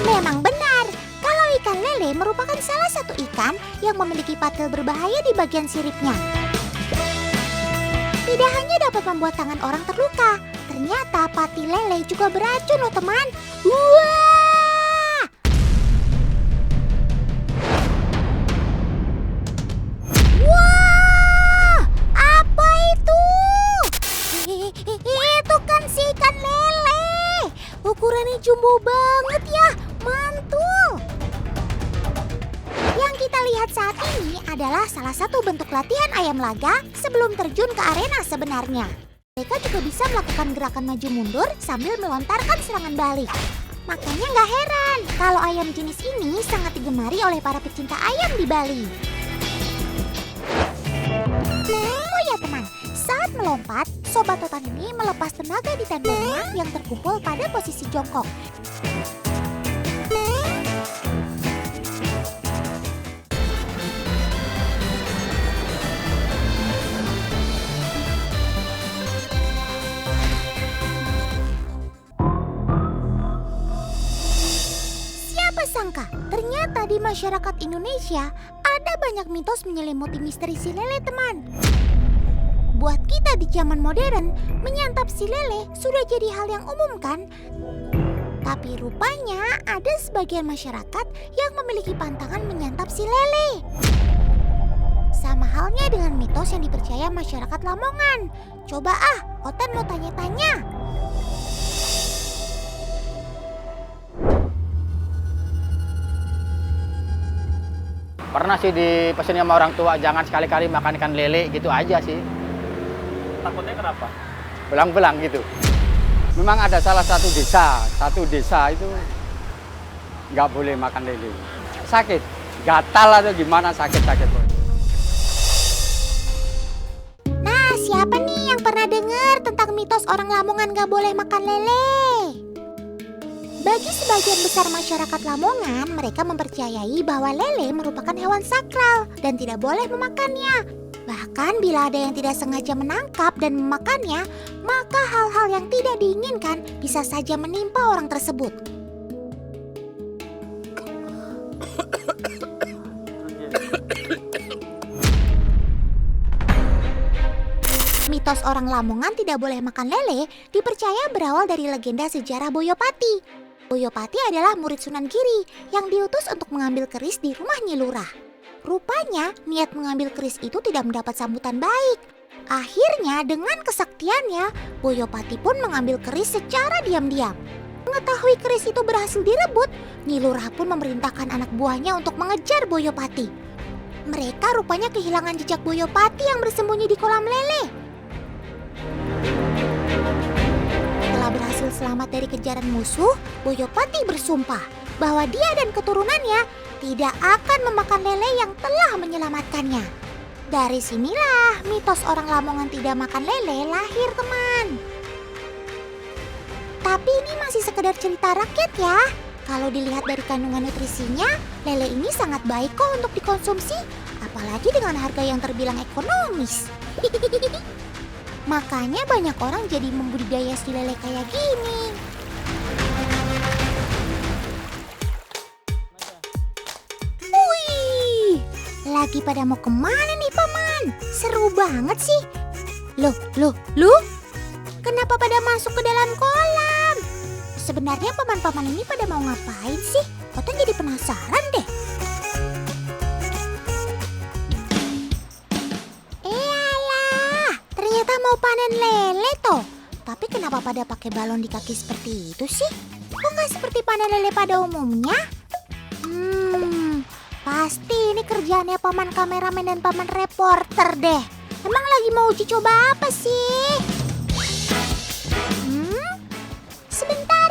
Memang benar, kalau ikan lele merupakan salah satu ikan yang memiliki patil berbahaya di bagian siripnya. Tidak hanya dapat membuat tangan orang terluka, ternyata patil lele juga beracun loh teman. Wah! Wah! Apa itu? Itu kan si ikan lele. Ukurannya jumbo banget ya, mantul. Yang kita lihat saat ini adalah salah satu bentuk latihan ayam laga sebelum terjun ke arena sebenarnya. Mereka juga bisa melakukan gerakan maju mundur sambil melontarkan serangan balik. Makanya nggak heran kalau ayam jenis ini sangat digemari oleh para pecinta ayam di Bali. Oh ya teman, saat melompat, sobat totan ini melepas tenaga di tendonnya yang terkumpul pada posisi jongkok. Siapa sangka, ternyata di masyarakat Indonesia ada banyak mitos menyelimuti misteri si lele teman. Buat kita di zaman modern, menyantap si lele sudah jadi hal yang umum kan? Tapi rupanya ada sebagian masyarakat yang memiliki pantangan menyantap si lele. Sama halnya dengan mitos yang dipercaya masyarakat Lamongan. Coba Otan mau tanya-tanya. Pernah sih dipesan sama orang tua, jangan sekali-kali makan ikan lele gitu aja sih. Takutnya kenapa? Belang-belang gitu. Memang ada salah satu desa itu nggak boleh makan lele. Sakit, gatal atau gimana sakit-sakit. Nah, siapa nih yang pernah dengar tentang mitos orang Lamongan nggak boleh makan lele? Bagi sebagian besar masyarakat Lamongan, mereka mempercayai bahwa lele merupakan hewan sakral dan tidak boleh memakannya. Bahkan bila ada yang tidak sengaja menangkap dan memakannya, maka hal-hal yang tidak diinginkan bisa saja menimpa orang tersebut. Mitos orang Lamongan tidak boleh makan lele dipercaya berawal dari legenda sejarah Boyopati. Boyopati adalah murid Sunan Giri yang diutus untuk mengambil keris di rumah Nyi Lurah. Rupanya niat mengambil keris itu tidak mendapat sambutan baik. Akhirnya dengan kesaktiannya, Boyopati pun mengambil keris secara diam-diam. Mengetahui keris itu berhasil direbut, Nyi Lurah pun memerintahkan anak buahnya untuk mengejar Boyopati. Mereka rupanya kehilangan jejak Boyopati yang bersembunyi di kolam lele. Setelah berhasil selamat dari kejaran musuh, Boyopati bersumpah bahwa dia dan keturunannya tidak akan memakan lele yang telah menyelamatkannya. Dari sinilah mitos orang Lamongan tidak makan lele lahir teman. Tapi ini masih sekedar cerita rakyat ya. Kalau dilihat dari kandungan nutrisinya, lele ini sangat baik kok untuk dikonsumsi. Apalagi dengan harga yang terbilang ekonomis. Makanya banyak orang jadi membudidaya si lele kayak gini. Wih, lagi pada mau kemana nih paman? Seru banget sih. Loh, kenapa pada masuk ke dalam kolam? Sebenarnya paman-paman ini pada mau ngapain sih? Otan jadi penasaran deh. Ternyata mau panen lele toh. Tapi kenapa pada pakai balon di kaki seperti itu sih? Kok nggak seperti panen lele pada umumnya? Pasti ini kerjaannya paman kameramen dan paman reporter deh. Emang lagi mau uji coba apa sih? Sebentar,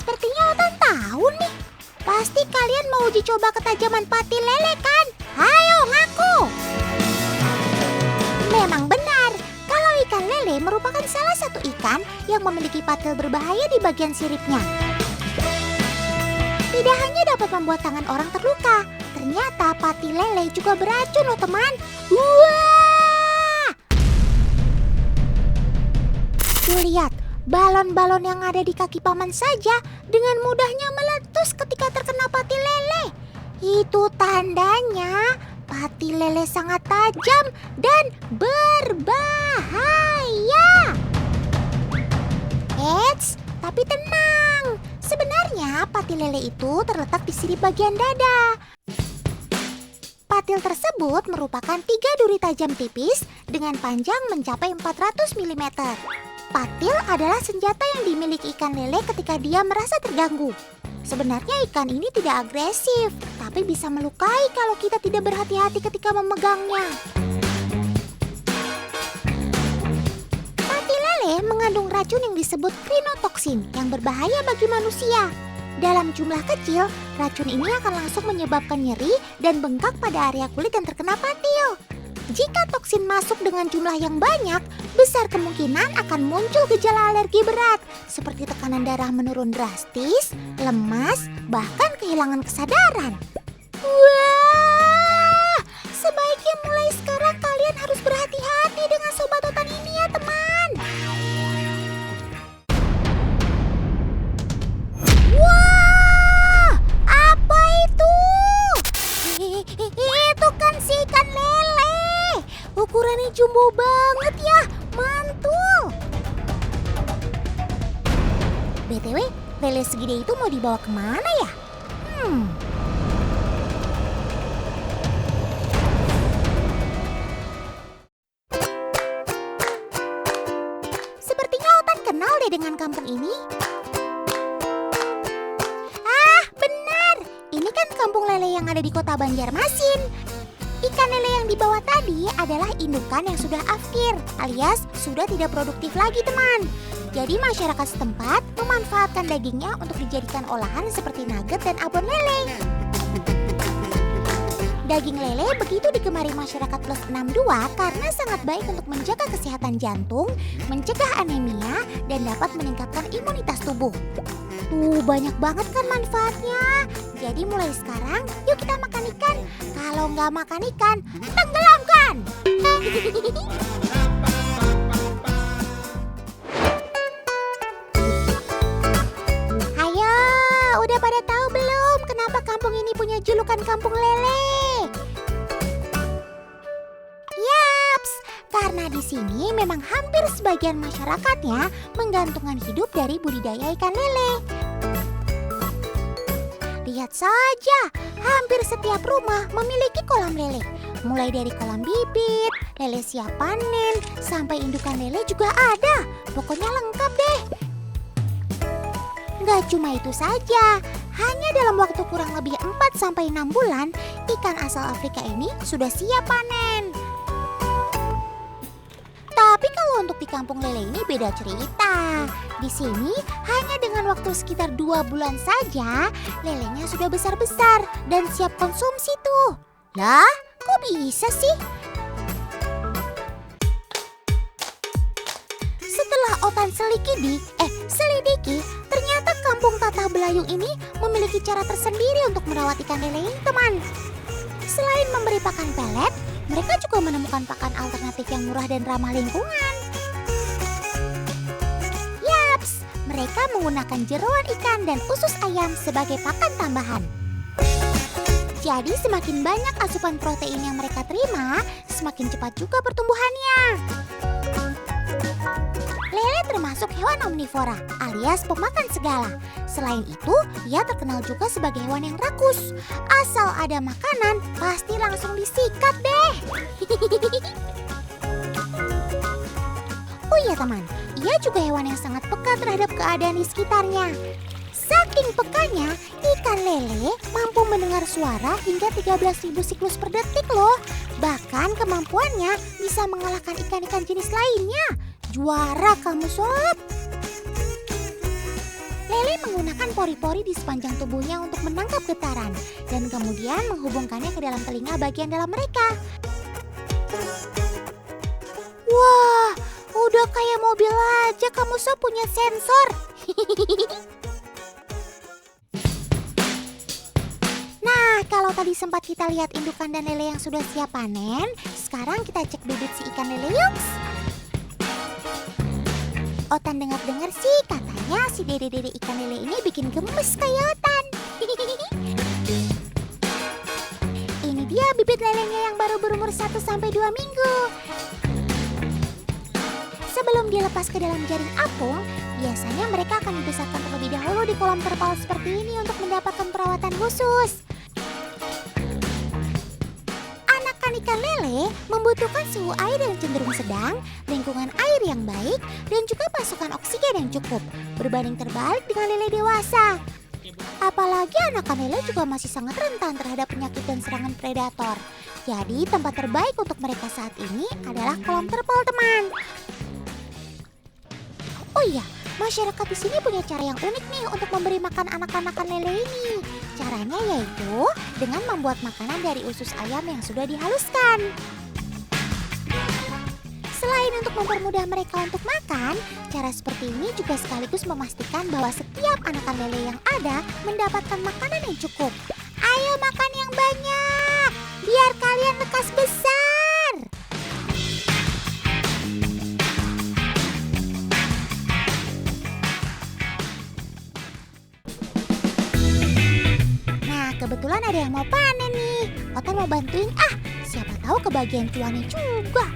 sepertinya Otan tahu nih. Pasti kalian mau uji coba ketajaman patil lele kan? Ayo ngaku. Memang benar, kalau ikan lele merupakan salah satu ikan yang memiliki patil berbahaya di bagian siripnya. Tidak hanya dapat membuat tangan orang terluka, ternyata patil lele juga beracun loh teman. Wah! Tuh lihat, balon-balon yang ada di kaki paman saja dengan mudahnya meletus ketika Itu tandanya pati lele sangat tajam dan berbahaya. Eits, tapi tenang. Sebenarnya patil lele itu terletak di sirip bagian dada. Patil tersebut merupakan 3 duri tajam tipis dengan panjang mencapai 400 mm. Patil adalah senjata yang dimiliki ikan lele ketika dia merasa terganggu. Sebenarnya ikan ini tidak agresif, tapi bisa melukai kalau kita tidak berhati-hati ketika memegangnya. Patil lele mengandung racun yang disebut crinotoksin yang berbahaya bagi manusia. Dalam jumlah kecil, racun ini akan langsung menyebabkan nyeri dan bengkak pada area kulit yang terkena patil. Jika toksin masuk dengan jumlah yang banyak, besar kemungkinan akan muncul gejala alergi berat, seperti tekanan darah menurun drastis, lemas, bahkan kehilangan kesadaran. Wah, sebaiknya mulai sekarang kalian harus berhati-hati dengan sobat otan ini ya teman. Wah, apa itu? Itu kan si ikan lele. Ukurannya jumbo banget ya, mantul. BTW, lele segede itu mau dibawa kemana ya? Sepertinya Otan kenal deh dengan kampung ini. Ah, benar. Ini kan kampung lele yang ada di kota Banjarmasin. Ikan lele yang dibawa tadi adalah indukan yang sudah afkir, alias sudah tidak produktif lagi teman. Jadi masyarakat setempat memanfaatkan dagingnya untuk dijadikan olahan seperti nugget dan abon lele. Daging lele begitu digemari masyarakat plus 62 karena sangat baik untuk menjaga kesehatan jantung, mencegah anemia, dan dapat meningkatkan imunitas tubuh. Tuh, banyak banget kan manfaatnya. Jadi mulai sekarang, yuk kita makan ikan. Kalau nggak makan ikan, tenggelamkan! Ayo, udah pada tahu belum kenapa kampung ini punya julukan kampung lele? Yaps, karena di sini memang hampir sebagian masyarakatnya menggantungkan hidup dari budidaya ikan lele. Lihat saja, hampir setiap rumah memiliki kolam lele. Mulai dari kolam bibit, lele siap panen, sampai indukan lele juga ada. Pokoknya lengkap deh. Nggak cuma itu saja, hanya dalam waktu kurang lebih 4-6 bulan, ikan asal Afrika ini sudah siap panen. Tapi kalau untuk di kampung lele ini beda cerita. Di sini hanya dengan waktu sekitar 2 bulan saja, lelenya sudah besar-besar dan siap konsumsi tuh. Lah, kok bisa sih? Setelah Otan selidiki, ternyata kampung Tatah Belayung ini memiliki cara tersendiri untuk merawat ikan lele ini, teman. Selain memberi pakan pelet, mereka juga menemukan pakan alternatif yang murah dan ramah lingkungan. Yaps, mereka menggunakan jeroan ikan dan usus ayam sebagai pakan tambahan. Jadi semakin banyak asupan protein yang mereka terima, semakin cepat juga pertumbuhannya. Lele termasuk hewan omnivora alias pemakan segala. Selain itu, ia terkenal juga sebagai hewan yang rakus. Asal ada makanan, pasti langsung disikat deh. Oh iya teman, ia juga hewan yang sangat peka terhadap keadaan di sekitarnya. Saking pekanya, ikan lele mampu mendengar suara hingga 13.000 siklus per detik loh. Bahkan kemampuannya bisa mengalahkan ikan-ikan jenis lainnya. Juara kamu sob. Lele menggunakan pori-pori di sepanjang tubuhnya untuk menangkap getaran dan kemudian menghubungkannya ke dalam telinga bagian dalam mereka. Wah, udah kayak mobil aja kamu sob punya sensor. Nah, kalau tadi sempat kita lihat indukan dan lele yang sudah siap panen, sekarang kita cek bibit si ikan lele yuk. Otan dengar-dengar sih katanya si dede-dede ikan lele ini bikin gemes kayak Otan. lelenya yang baru berumur 1-2 minggu. Sebelum dilepas ke dalam jaring apung, biasanya mereka akan dibesarkan terlebih dahulu di kolam terpal seperti ini untuk mendapatkan perawatan khusus. Anakan ikan lele membutuhkan suhu air yang cenderung sedang, lingkungan air yang baik, dan juga pasokan oksigen yang cukup, berbanding terbalik dengan lele dewasa. Apalagi anakan lele juga masih sangat rentan terhadap penyakit dan serangan predator. Jadi tempat terbaik untuk mereka saat ini adalah kolam terpal, teman. Oh iya, masyarakat di sini punya cara yang unik nih untuk memberi makan anak-anakan lele ini. Caranya yaitu dengan membuat makanan dari usus ayam yang sudah dihaluskan. Selain untuk mempermudah mereka untuk makan, cara seperti ini juga sekaligus memastikan bahwa setiap anakan lele yang ada mendapatkan makanan yang cukup. Ayo makan yang banyak, biar kalian lekas besar. Nah, kebetulan ada yang mau panen nih. Otan mau bantuin siapa tahu kebagian cuannya juga.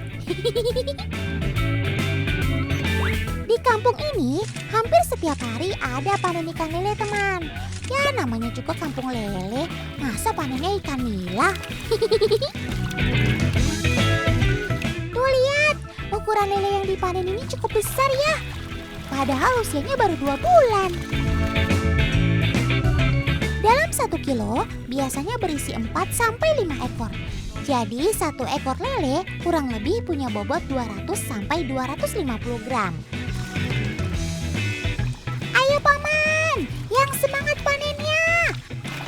Di kampung ini, hampir setiap hari ada panen ikan lele, teman. Ya, namanya juga kampung lele, masa panennya ikan nila? Tuh lihat, ukuran lele yang dipanen ini cukup besar ya. Padahal usianya baru 2 bulan. Dalam 1 kilo, biasanya berisi 4-5 ekor. Jadi 1 ekor lele kurang lebih punya bobot 200-250 gram. Ayo paman, yang semangat panennya.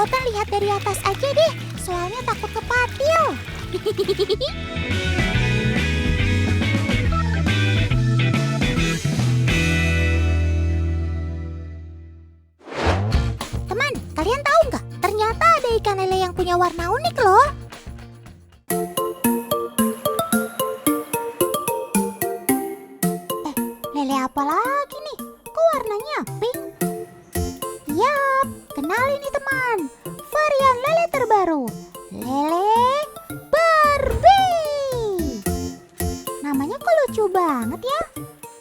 Otan lihat dari atas aja deh, soalnya takut kepatil. Teman, kalian tahu nggak? Ternyata ada ikan lele yang punya warna unik loh. Lele apa lagi nih? Kok warnanya pink? Yap, kenalin nih teman. Varian lele terbaru. Lele Barbie. Namanya kok lucu banget ya?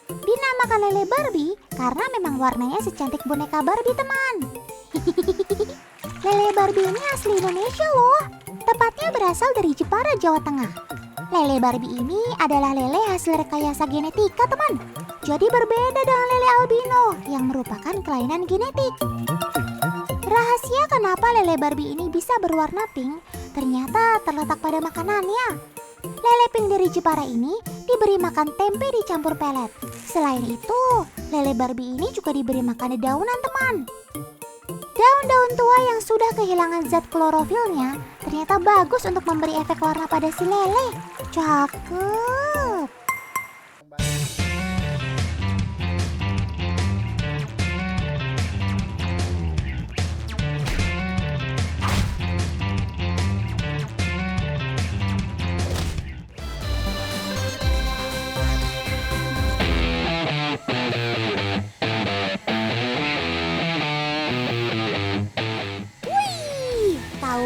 Dinamakan lele Barbie karena memang warnanya secantik boneka Barbie, teman. Lele Barbie ini asli Indonesia loh. Tepatnya berasal dari Jepara, Jawa Tengah. Lele Barbie ini adalah lele hasil rekayasa genetika, teman. Jadi berbeda dengan lele albino yang merupakan kelainan genetik. Rahasia kenapa lele Barbie ini bisa berwarna pink ternyata terletak pada makanannya. Lele pink dari Jepara ini diberi makan tempe dicampur pelet. Selain itu, lele Barbie ini juga diberi makan dedaunan, teman. Daun-daun tua yang sudah kehilangan zat klorofilnya ternyata bagus untuk memberi efek warna pada si lele. Cakep.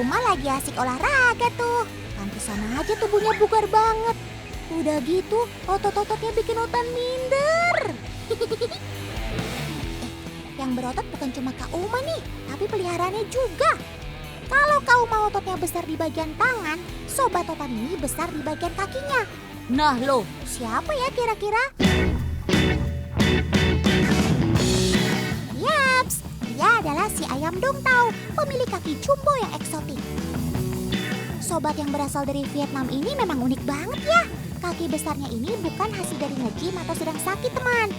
Uma lagi asik olahraga tuh. Pantesan aja tubuhnya bugar banget. Udah gitu, otot-ototnya bikin Otan minder. Yang berotot bukan cuma Kak Uma nih, tapi peliharaannya juga. Kalau Kak Uma ototnya besar di bagian tangan, sobat Otan ini besar di bagian kakinya. Nah loh, siapa ya kira-kira? Yaps, dia adalah si ayam dongtao, pemilik kaki jumbo yang eksotik. Sobat yang berasal dari Vietnam ini memang unik banget ya. Kaki besarnya ini bukan hasil dari nge-gym atau sedang sakit, teman.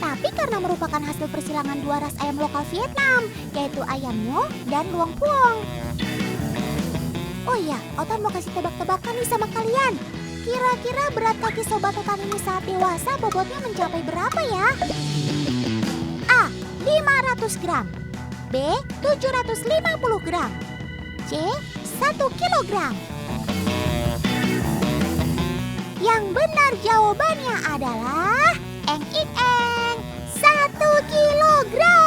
Tapi karena merupakan hasil persilangan 2 ras ayam lokal Vietnam, yaitu ayam Nho dan Luang Phuong. Oh iya, Otan mau kasih tebak-tebakan nih sama kalian. Kira-kira berat kaki sobat Otan ini saat dewasa bobotnya mencapai berapa ya? A. 500 gram. B. 750 gram. C. 1 kilogram. Yang benar jawabannya adalah eng 1 kilogram.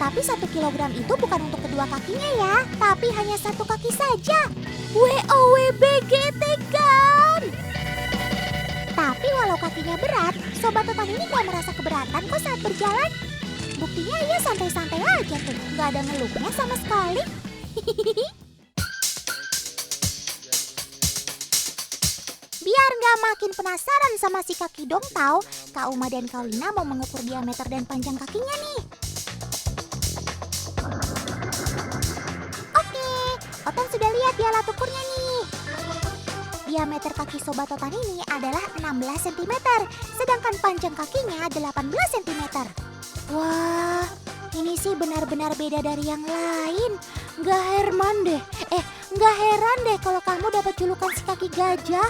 Tapi 1 kilogram itu bukan untuk kedua kakinya ya, tapi hanya 1 kaki saja. WOWBGT kan? Tapi walau kakinya berat, Sobat Totan ini gak merasa keberatan kok saat berjalan. Buktinya ia santai-santai aja tuh, gak ada ngeluhnya sama sekali. Biar gak makin penasaran sama si kaki dongtau, Kak Uma dan Kak Wina mau mengukur diameter dan panjang kakinya nih. Oke, Otan sudah lihat di alat ukurnya nih. Diameter kaki Sobat Totan ini adalah 16 cm, sedangkan panjang kakinya 18 cm. Wah, ini sih benar-benar beda dari yang lain. Gak heran deh kalau kamu dapat julukan si kaki gajah.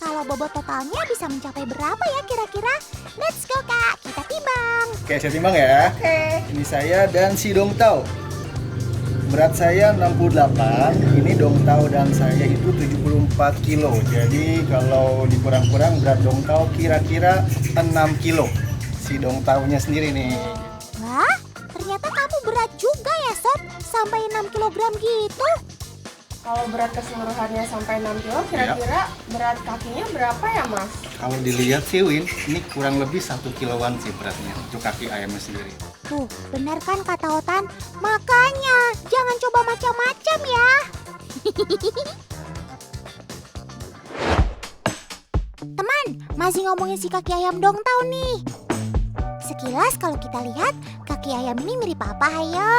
Kalau bobot totalnya bisa mencapai berapa ya kira-kira? Let's go Kak, kita timbang. Oke, saya timbang ya. Oke. Ini saya dan si dongtau. Berat saya 68, ini dongtau dan saya itu 74 kilo. Jadi kalau dikurang-kurang berat dongtau kira-kira 6 kilo. Si dongtaunya sendiri nih. Wah, ternyata kamu berat juga ya Sob, sampai 6 kilogram gitu. Kalau berat keseluruhannya sampai 6 kilo, kira-kira berat kakinya berapa ya Mas? Kalau dilihat sih Win, ini kurang lebih 1 kiloan sih beratnya untuk kaki ayamnya sendiri. Tuh, benar kan kata Otan? Makanya, jangan coba macam-macam ya. Teman, masih ngomongin si kaki ayam dongtau nih. Sekilas kalau kita lihat, kaki ayam ini mirip apa ayo?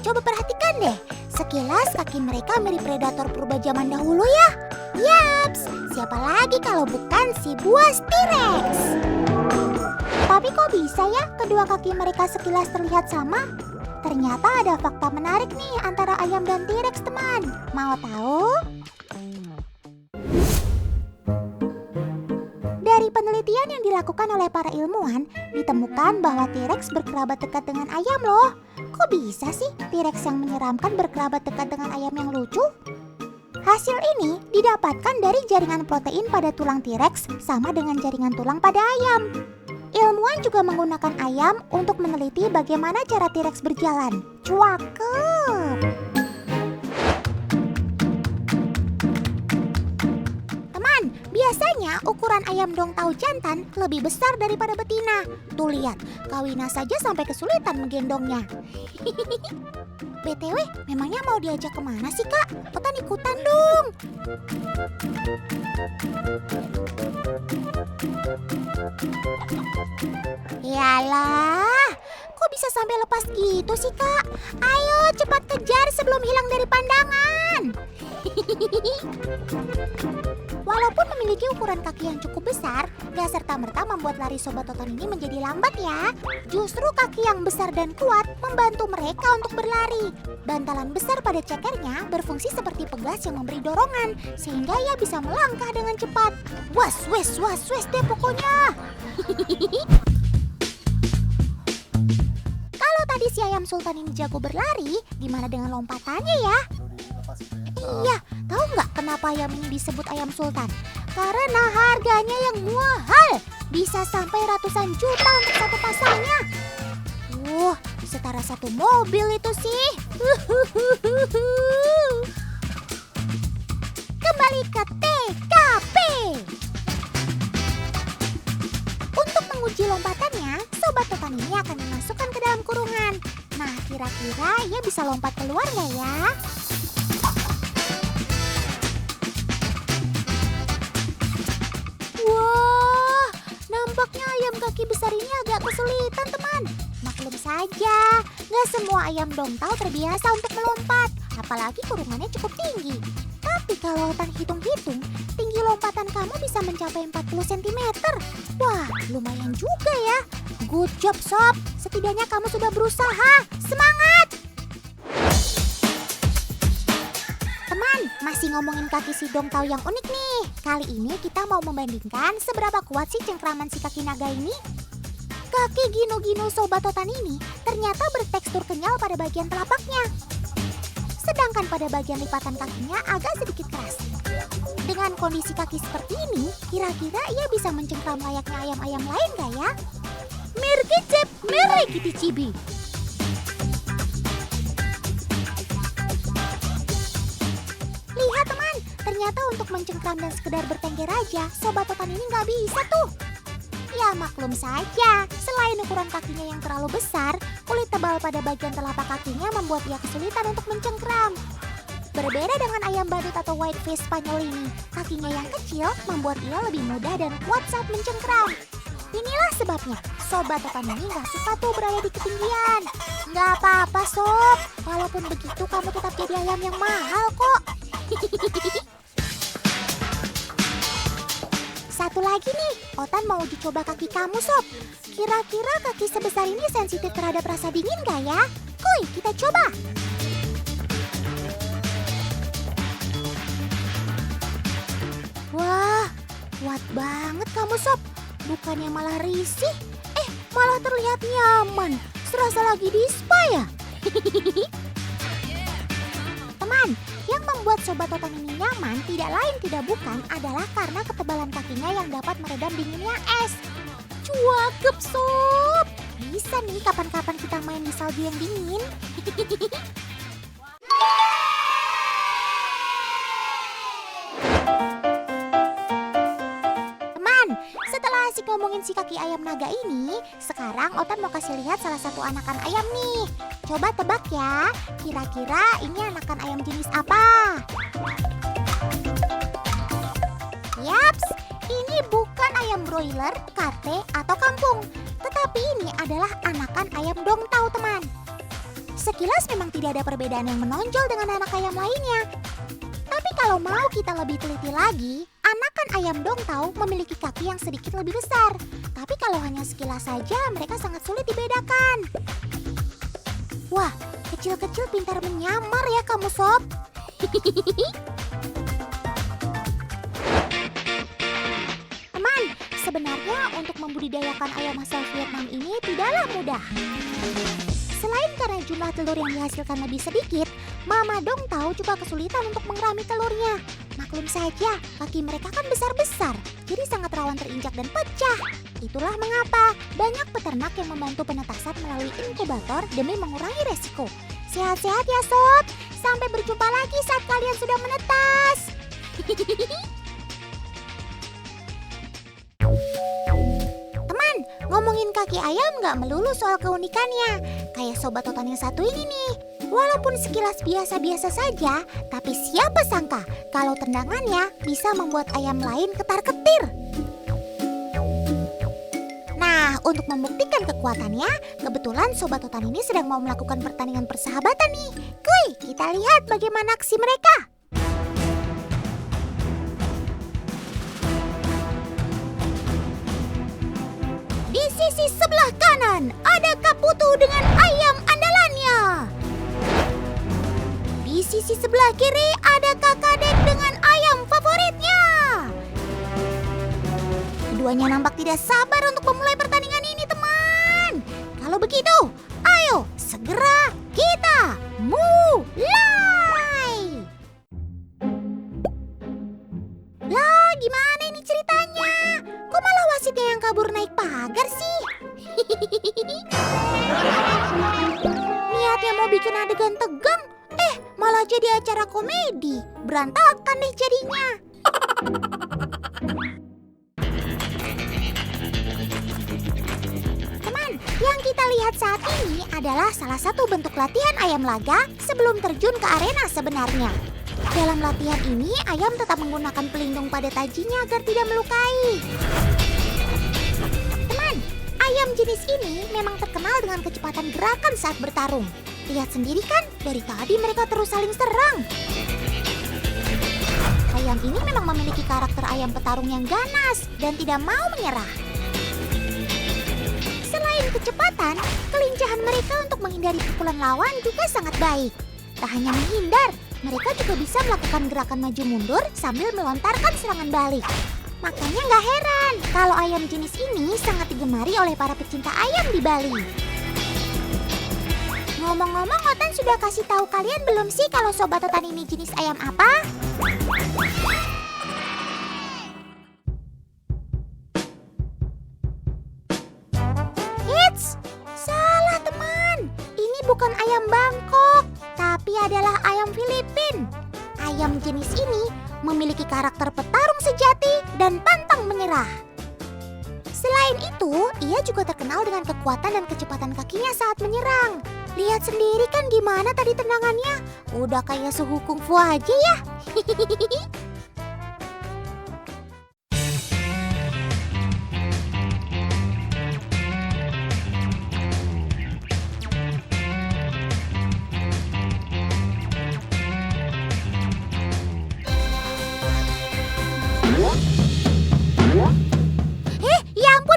Coba perhatikan deh, sekilas kaki mereka mirip predator purba zaman dahulu ya. Yaps, siapa lagi kalau bukan si buas T-Rex? Tapi kok bisa ya kedua kaki mereka sekilas terlihat sama? Ternyata ada fakta menarik nih antara ayam dan T-Rex teman. Mau tahu? Dari penelitian yang dilakukan oleh para ilmuwan, ditemukan bahwa T-Rex berkerabat dekat dengan ayam loh. Kok bisa sih T-Rex yang menyeramkan berkerabat dekat dengan ayam yang lucu? Hasil ini didapatkan dari jaringan protein pada tulang T-Rex sama dengan jaringan tulang pada ayam. Ilmuwan juga menggunakan ayam untuk meneliti bagaimana cara T-Rex berjalan. Cakep! Teman, biasanya ukuran ayam dongtau jantan lebih besar daripada betina. Tuh lihat, Kak Wina saja sampai kesulitan menggendongnya. BTW, memangnya mau diajak kemana sih Kak? Otan ikutan dong. Yalah, kok bisa sampai lepas gitu sih Kak? Ayo cepat kejar sebelum hilang dari pandangan. Walaupun memiliki ukuran kaki yang cukup besar, gak serta-merta membuat lari Sobat Totan ini menjadi lambat ya. Justru kaki yang besar dan kuat membantu mereka untuk berlari. Bantalan besar pada cekernya berfungsi seperti pegas yang memberi dorongan, sehingga ia bisa melangkah dengan cepat. Was wes deh pokoknya. Kalau tadi si ayam sultan ini jago berlari, gimana dengan lompatannya ya? Iya, tahu nggak kenapa ayam ini disebut ayam sultan? Karena harganya yang mahal, bisa sampai ratusan juta untuk satu pasangnya. Setara satu mobil itu sih. Kembali ke TKP. Untuk menguji lompatannya, Sobat Totan ini akan dimasukkan ke dalam kurungan. Nah, kira-kira ia bisa lompat keluar nggak ya? Wah, nampaknya ayam kaki besar ini agak kesulitan teman. Maklum saja, nggak semua ayam dongtau terbiasa untuk melompat, apalagi kurungannya cukup tinggi. Tapi kalau Otan hitung-hitung, tinggi lompatan kamu bisa mencapai 40 cm. Wah, lumayan juga ya. Good job Sob, setidaknya kamu sudah berusaha. Semangat! Teman, masih ngomongin kaki si dongtau yang unik nih. Kali ini kita mau membandingkan seberapa kuat sih cengkraman si kaki naga ini. Kaki gino-gino Sobat Totan ini ternyata bertekstur kenyal pada bagian telapaknya. Sedangkan pada bagian lipatan kakinya agak sedikit keras. Dengan kondisi kaki seperti ini, kira-kira ia bisa mencengkram layaknya ayam-ayam lain gak ya? Mirki Jep Kuy Kitty Chibi. Lihat teman, ternyata untuk mencengkram dan sekedar bertengger aja, Sobat Totan ini nggak bisa tuh. Ya maklum saja, selain ukuran kakinya yang terlalu besar, kulit tebal pada bagian telapak kakinya membuat ia kesulitan untuk mencengkram. Berbeda dengan ayam badut atau whiteface Spanyol ini, kakinya yang kecil membuat ia lebih mudah dan kuat saat mencengkram. Inilah sebabnya, Sobat Totan ini nggak suka tuh berada di ketinggian. Nggak apa-apa Sob, walaupun begitu kamu tetap jadi ayam yang mahal kok. Satu lagi nih, Otan mau uji coba kaki kamu Sob. Kira-kira kaki sebesar ini sensitif terhadap rasa dingin nggak ya? Kuy, kita coba. Wah, kuat banget kamu Sob. Bukannya malah risih, malah terlihat nyaman. Serasa lagi di spa ya? Teman, yang membuat Sobat Totan ini nyaman tidak lain tidak bukan adalah karena ketebalan kakinya yang dapat meredam dinginnya es. Cuakep Sob. Bisa nih kapan-kapan kita main di salju yang dingin. Setelah asik ngomongin si kaki ayam naga ini, sekarang Otan mau kasih lihat salah satu anakan ayam nih. Coba tebak ya, kira-kira ini anakan ayam jenis apa? Yaps, ini bukan ayam broiler, kate, atau kampung. Tetapi ini adalah anakan ayam dongtao teman. Sekilas memang tidak ada perbedaan yang menonjol dengan anak ayam lainnya. Tapi kalau mau kita lebih teliti lagi, anakan ayam dongtao memiliki kaki yang sedikit lebih besar. Tapi kalau hanya sekilas saja, mereka sangat sulit dibedakan. Wah, kecil-kecil pintar menyamar ya kamu Sob. Teman, sebenarnya untuk membudidayakan ayam asal Vietnam ini tidaklah mudah. Selain karena jumlah telur yang dihasilkan lebih sedikit, Mama dongtao juga kesulitan untuk mengerami telurnya. Maklum saja, kaki mereka kan besar-besar, jadi sangat rawan terinjak dan pecah. Itulah mengapa banyak peternak yang membantu penetasan melalui inkubator demi mengurangi resiko. Sehat-sehat ya Sob, sampai berjumpa lagi saat kalian sudah menetas. Teman, ngomongin kaki ayam nggak melulu soal keunikannya. Kayak Sobat Totan yang satu ini nih. Walaupun sekilas biasa-biasa saja, tapi siapa sangka kalau tendangannya bisa membuat ayam lain ketar-ketir. Nah, untuk membuktikan kekuatannya, kebetulan Sobat Totan ini sedang mau melakukan pertandingan persahabatan nih. Kuy, kita lihat bagaimana aksi mereka. Di sisi sebelah kanan, ada Kaputu dengan ayam andalannya. Di sisi sebelah kiri ada Kakadek dengan ayam favoritnya. Keduanya nampak tidak sabar untuk memulai pertandingan ini, teman. Kalau begitu, ayo segera kita mulai. Lah, gimana ini ceritanya? Kok malah wasitnya yang kabur naik pagar sih? Niatnya mau bikin adegan tegang, malah jadi acara komedi. Berantakan deh jadinya. Teman, yang kita lihat saat ini adalah salah satu bentuk latihan ayam laga sebelum terjun ke arena sebenarnya. Dalam latihan ini, ayam tetap menggunakan pelindung pada tajinya agar tidak melukai. Teman, ayam jenis ini memang terkenal dengan kecepatan gerakan saat bertarung. Lihat sendiri kan, dari tadi mereka terus saling serang. Ayam ini memang memiliki karakter ayam petarung yang ganas dan tidak mau menyerah. Selain kecepatan, kelincahan mereka untuk menghindari pukulan lawan juga sangat baik. Tak hanya menghindar, mereka juga bisa melakukan gerakan maju mundur sambil melontarkan serangan balik. Makanya nggak heran kalau ayam jenis ini sangat digemari oleh para pecinta ayam di Bali. Ngomong-ngomong, Otan sudah kasih tahu kalian belum sih kalau Sobat Totan ini jenis ayam apa? Eits, salah. bukan ayam Bangkok, tapi adalah ayam Filipin. Ayam jenis ini memiliki karakter petarung sejati dan pantang menyerah. Selain itu, ia juga terkenal dengan kekuatan dan kecepatan kakinya saat menyerang. Lihat sendiri kan gimana tadi tendangannya? Udah kayak suhu kungfu aja ya.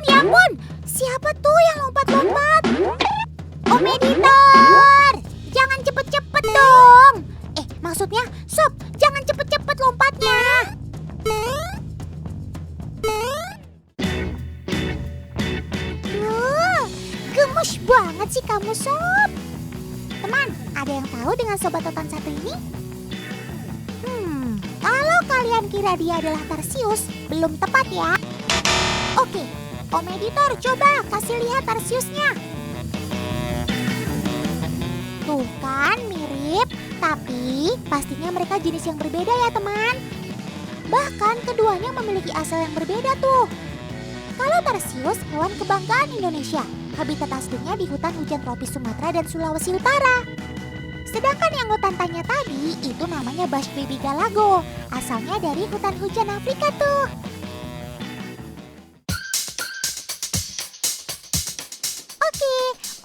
Ya ampun, siapa tuh yang lompat-lompat? Om editor, jangan cepet-cepet dong. Maksudnya, Sob, jangan cepet-cepet lompatnya. Gemes banget sih kamu, Sob. Teman, ada yang tahu dengan Sobat Totan satu ini? Kalau kalian kira dia adalah Tarsius, belum tepat ya. Oke, Om editor coba kasih lihat Tarsiusnya. Tuh kan mirip, tapi pastinya mereka jenis yang berbeda ya teman. Bahkan keduanya memiliki asal yang berbeda tuh. Kalau Tarsius hewan kebanggaan Indonesia, habitat aslinya di hutan hujan tropis Sumatera dan Sulawesi Utara. Sedangkan yang tantannya tadi itu namanya Bush Baby Galago, asalnya dari hutan hujan Afrika tuh. Oke,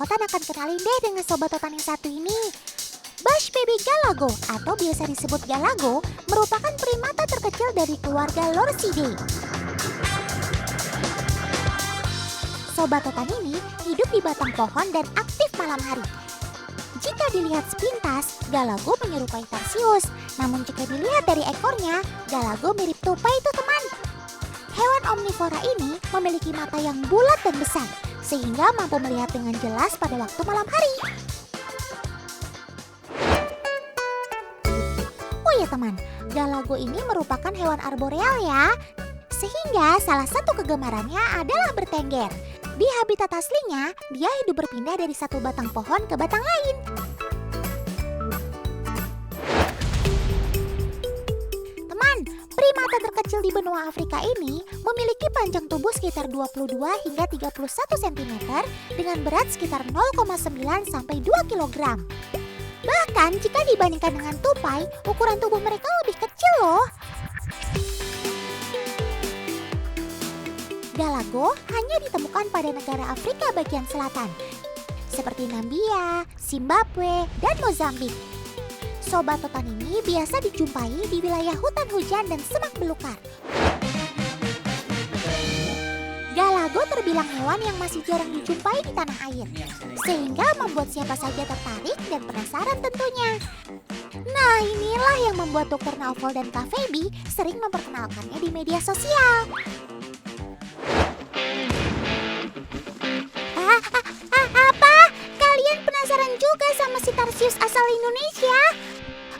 Otan akan kenalin deh dengan Sobat Otan yang satu ini. Bush Baby Galago atau biasa disebut Galago merupakan primata terkecil dari keluarga Lorsidae. Sobat Otan ini hidup di batang pohon dan aktif malam hari. Jika dilihat sepintas, Galago menyerupai Tarsius. Namun jika dilihat dari ekornya, Galago mirip tupai itu teman. Hewan omnivora ini memiliki mata yang bulat dan besar, sehingga mampu melihat dengan jelas pada waktu malam hari. Oh ya teman, Galago ini merupakan hewan arboreal ya. Sehingga salah satu kegemarannya adalah bertengger. Di habitat aslinya, dia hidup berpindah dari satu batang pohon ke batang lain. Teman, primata terkecil di benua Afrika ini memiliki panjang tubuh sekitar 22 hingga 31 cm dengan berat sekitar 0,9 sampai 2 kg. Bahkan jika dibandingkan dengan tupai, ukuran tubuh mereka lebih kecil loh. Galago hanya ditemukan pada negara Afrika bagian selatan, seperti Nambia, Zimbabwe, dan Mozambik. Sobat Totan ini biasa dijumpai di wilayah hutan hujan dan semak belukar. Galago terbilang hewan yang masih jarang dijumpai di tanah air, sehingga membuat siapa saja tertarik dan penasaran tentunya. Nah, inilah yang membuat Dr. Naufal dan Kak Feby sering memperkenalkannya di media sosial. Apa? Kalian penasaran juga sama si Tarsius asal Indonesia?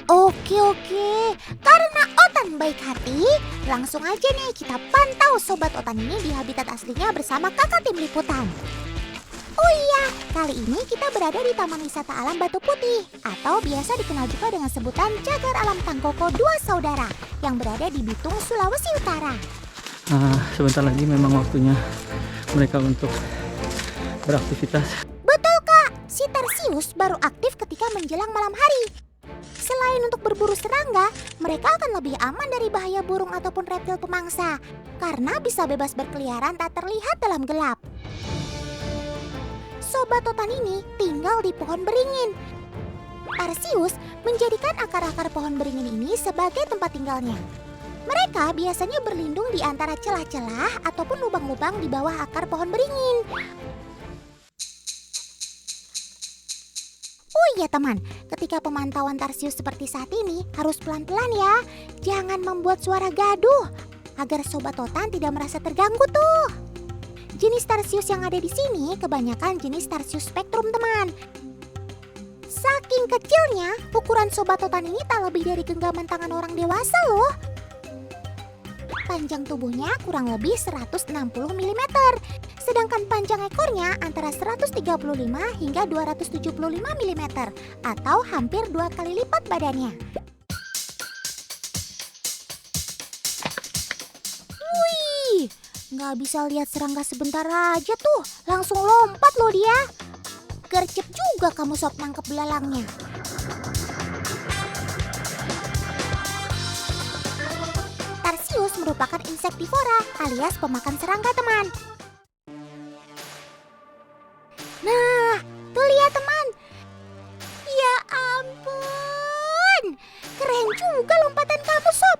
Oke. Karena Otan baik hati, langsung aja nih kita pantau Sobat Otan ini di habitat aslinya bersama kakak tim liputan. Oh iya, kali ini kita berada di Taman Wisata Alam Batu Putih atau biasa dikenal juga dengan sebutan Cagar Alam Tangkoko Dua Saudara yang berada di Bitung, Sulawesi Utara. Sebentar lagi memang waktunya mereka untuk beraktivitas. Betul Kak, si Tarsius baru aktif ketika menjelang malam hari. Selain untuk berburu serangga, mereka akan lebih aman dari bahaya burung ataupun reptil pemangsa karena bisa bebas berkeliaran tak terlihat dalam gelap. Sobat Totan ini tinggal di pohon beringin. Tarsius menjadikan akar-akar pohon beringin ini sebagai tempat tinggalnya. Mereka biasanya berlindung di antara celah-celah ataupun lubang-lubang di bawah akar pohon beringin. Oh iya teman, ketika pemantauan Tarsius seperti saat ini harus pelan-pelan ya. Jangan membuat suara gaduh agar Sobat Totan tidak merasa terganggu tuh. Jenis Tarsius yang ada di sini kebanyakan jenis Tarsius spektrum teman. Saking kecilnya, ukuran Sobat Totan ini tak lebih dari genggaman tangan orang dewasa loh. Panjang tubuhnya kurang lebih 160 mm Sedangkan panjang ekornya antara 135 hingga 275 mm atau hampir 2 kali lipat badannya. Wih, nggak bisa lihat serangga sebentar aja tuh, langsung lompat loh dia. Gercep juga kamu sob nangkep belalangnya. Tarsius merupakan insektivora alias pemakan serangga, teman. Nah, tuh lihat teman. Ya ampun, keren juga lompatan kamu sob.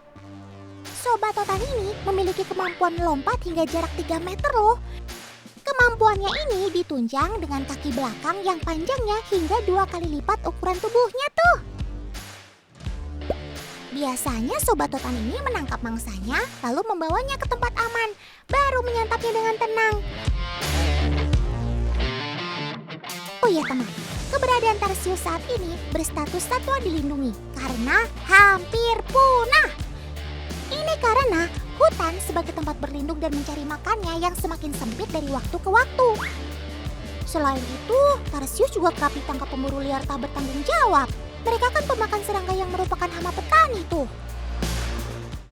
Sobat Totan ini memiliki kemampuan lompat hingga jarak 3 meter loh. Kemampuannya ini ditunjang dengan kaki belakang yang panjangnya hingga 2 kali lipat ukuran tubuhnya tuh. Biasanya Sobat Totan ini menangkap mangsanya lalu membawanya ke tempat aman, baru menyantapnya dengan tenang. Oh iya teman, keberadaan Tarsius saat ini berstatus satwa dilindungi karena hampir punah. Ini karena hutan sebagai tempat berlindung dan mencari makannya yang semakin sempit dari waktu ke waktu. Selain itu, Tarsius juga kerap ditangkap pemburu liar tak bertanggung jawab. Mereka kan pemakan serangga yang merupakan hama petani tuh.